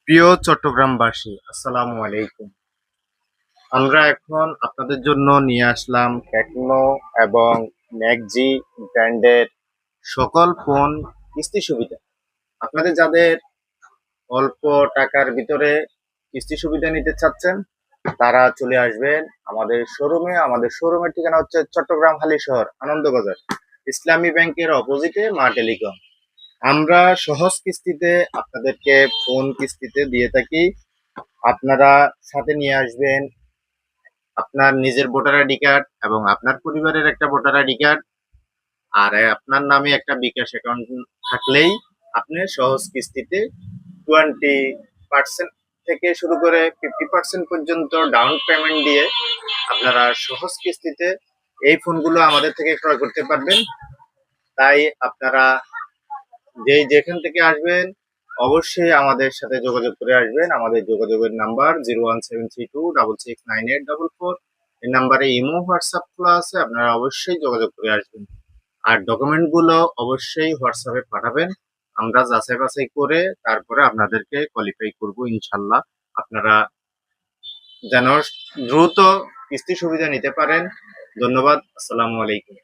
প্রিয় চট্টগ্রামবাসী, আসসালামু আলাইকুম। আমরা এখন আপনাদের জন্য নিয়ে আসলাম টেকনো এবং ম্যাকজি ব্র্যান্ডের সকল ফোন কিস্তি সুবিধা। আপনাদের যাদের অল্প টাকার ভিতরে কিস্তি সুবিধা নিতে চাচ্ছেন, তারা চলে আসবেন আমাদের শোরুমে। আমাদের শোরুমের ঠিকানা হচ্ছে চট্টগ্রাম হালিশহর আনন্দবাজার, ইসলামী ব্যাংকের অপোজিটে মা টেলিকম। আমরা সহজ কিস্তিতে আপনাদেরকে ফোন কিস্তিতে দিয়ে থাকি। আপনারা সাথে নিয়ে আসবেন আপনার নিজের ভোটার আইডি কার্ড এবং আপনার পরিবারের একটা ভোটার আইডি কার্ড, আর আপনার নামে একটা বিকাশ অ্যাকাউন্ট থাকলেই আপনি সহজ কিস্তিতে 20% থেকে শুরু করে 50% পর্যন্ত ডাউন পেমেন্ট দিয়ে আপনারা সহজ কিস্তিতে এই ফোনগুলো আমাদের থেকে ক্রয় করতে পারবেন। তাই আপনারা যেখান থেকে আসবেন অবশ্যই আমাদের সাথে যোগাযোগ করে আসবেন। আমাদের যোগাযোগের নাম্বার 01732669844। এই নাম্বারে ইমো হোয়াটসঅ্যাপ খোলা আছে, আপনারা অবশ্যই যোগাযোগ করে আসবেন। আর ডকুমেন্ট গুলো অবশ্যই হোয়াটসঅ্যাপে পাঠাবেন। আমরা যাচাই বাছাই করে তারপরে আপনাদেরকে কোয়ালিফাই করব ইনশাল্লাহ। আপনারা যেন দ্রুত কিস্তি সুবিধা নিতে পারেন। ধন্যবাদ। আসসালামু আলাইকুম।